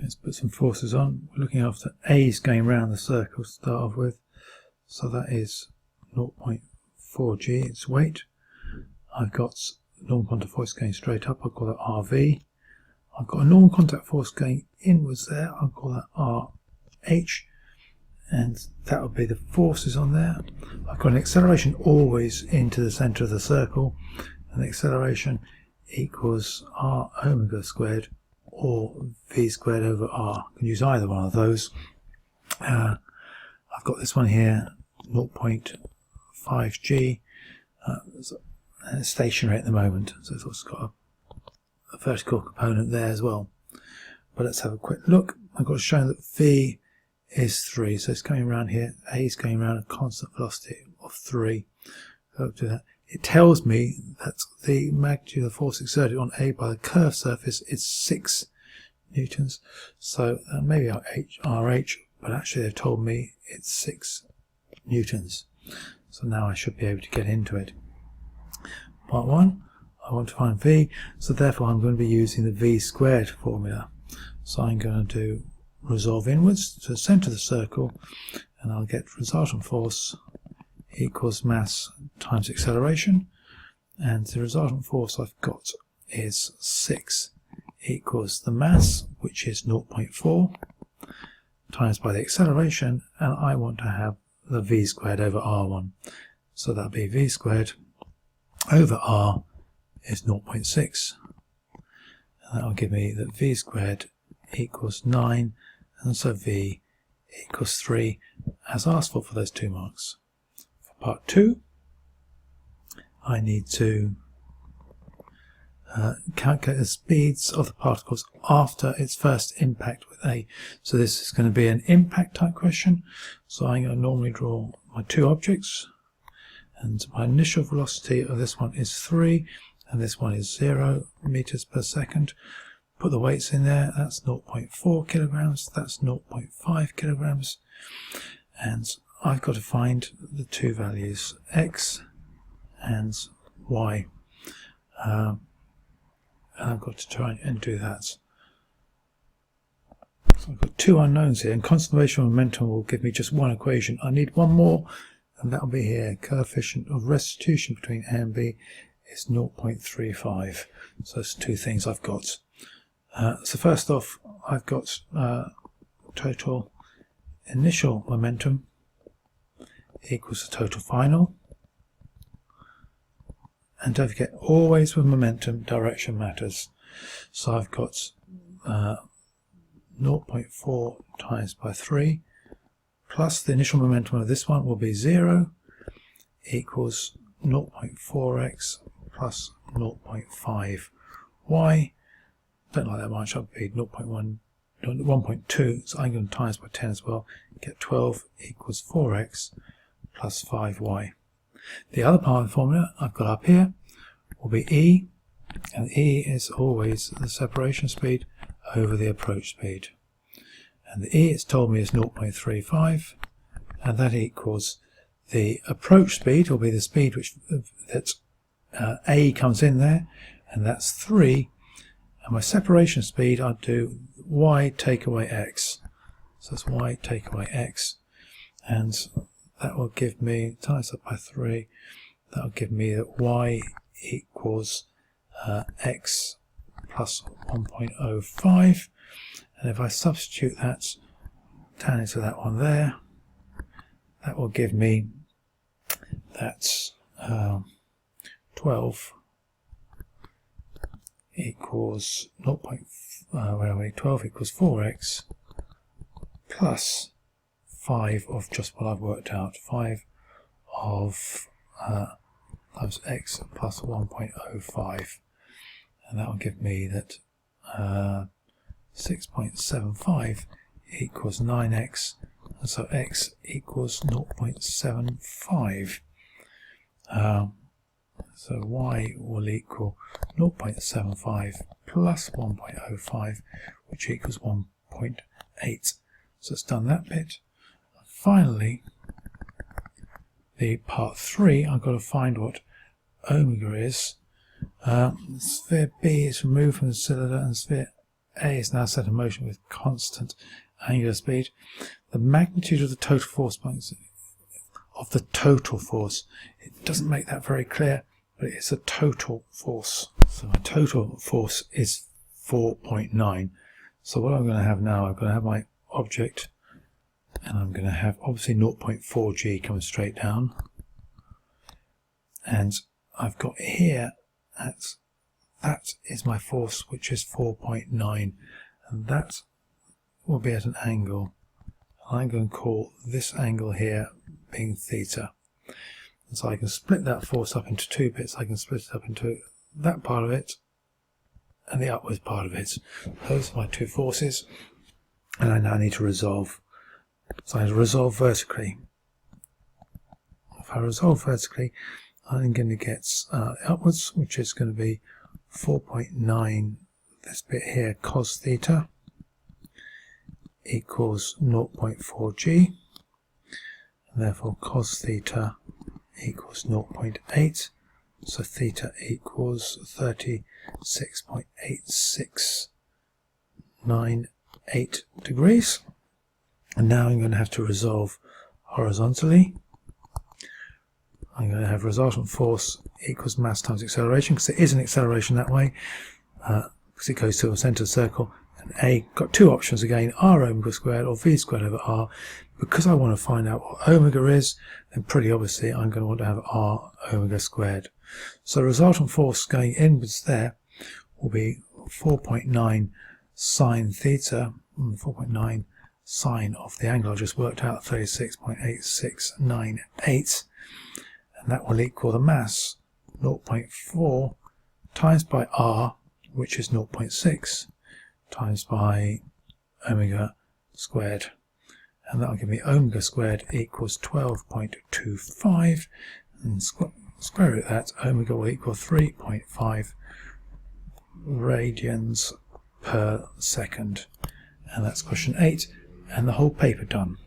Let's put some forces on. We're looking after A's going around the circle to start off with. So that is 0.4 g, its weight. I've got normal contact force going straight up, I'll call that RV. I've got a normal contact force going inwards there, I'll call that RH. And that would be the forces on there. I've got an acceleration always into the centre of the circle, and the acceleration equals r omega squared or v squared over r. I can use either one of those. I've got this one here, 0.5 g. It's stationary at the moment, so it's also got a vertical component there as well. But let's have a quick look. I've got to show that v is 3, so it's coming around here. A is going around a constant velocity of 3. So I'll do that. It tells me that the magnitude of the force exerted on A by the curved surface is 6 newtons. So maybe RH, but actually they've told me it's 6 newtons. So now I should be able to get into it. Part 1, I want to find V, so therefore I'm going to be using the V squared formula. So I'm going to do resolve inwards to the centre of the circle, and I'll get resultant force equals mass times acceleration, and the resultant force I've got is 6 equals the mass, which is 0.4, times by the acceleration, and I want to have the V squared over R1. So that'll be V squared over R is 0.6, and that will give me that V squared equals 9, and so V equals 3 as asked for those 2 marks. For part 2, I need to calculate the speeds of the particles after its first impact with A. So this is going to be an impact type question. So I'm going to normally draw my 2 objects, and my initial velocity of this one is 3 and this one is 0 meters per second. Put the weights in there. That's 0.4 kilograms, that's 0.5 kilograms, and I've got to find the 2 values, x and y, and I've got to try and do that. So I've got 2 unknowns here, and conservation of momentum will give me just 1 equation. I need 1 more, and that'll be here. Coefficient of restitution between A and B is 0.35. So that's 2 things I've got. So first off, I've got total initial momentum equals the total final. And don't forget, always with momentum, direction matters. So I've got 0.4 times by 3 plus the initial momentum of this one will be 0 equals 0.4x plus 0.5y. Don't like that much, I'd be 1.2, so I'm going to times by 10 as well, get 12 equals 4x plus 5y. The other part of the formula I've got up here will be E, and E is always the separation speed over the approach speed. And the E it's told me is 0.35, and that equals the approach speed will be the speed which that A comes in there, and that's 3. And my separation speed, I'd do y take away x. So that's y take away x. And that will give me, times up by 3, that will give me that y equals x plus 1.05. And if I substitute that down into that one there, that will give me that's 12 equals 12 equals 4x plus 5 of just what I've worked out, 5 of times x plus 1.05, and that will give me that 6.75 equals 9x, and so x equals 0.75. So y will equal 0.75 plus 1.05, which equals 1.8. So it's done that bit. Finally, the part 3, I've got to find what omega is. Sphere B is removed from the cylinder, and sphere A is now set in motion with constant angular speed. The magnitude of the total force, it doesn't make that very clear, but it's a total force. So my total force is 4.9. So what I'm going to have now, I'm going to have my object, and I'm going to have obviously 0.4 g coming straight down, and I've got here that is my force, which is 4.9, and that will be at an angle. I'm going to call this angle here being theta. And so I can split that force up into two bits. I can split it up into that part of it and the upwards part of it. Those are my two forces, and I now need to resolve. So I need to resolve vertically. If I resolve vertically, I'm going to get upwards, which is going to be 4.9, this bit here, cos theta, equals 0.4 g, and therefore cos theta equals 0.8, so theta equals 36.8698 degrees. And now I'm going to have to resolve horizontally. I'm going to have resultant force equals mass times acceleration, because there is an acceleration that way, because it goes to the centre of the circle. And A, got two options again, r omega squared or v squared over r. Because I want to find out what omega is, then pretty obviously I'm going to want to have r omega squared. So the resultant force going inwards there will be 4.9 sine theta, 4.9 sine of the angle I just worked out, 36.8698. And that will equal the mass 0.4 times by r, which is 0.6, times by omega squared. And that will give me omega squared equals 12.25. And square root that, omega will equal 3.5 radians per second. And that's question 8, and the whole paper done.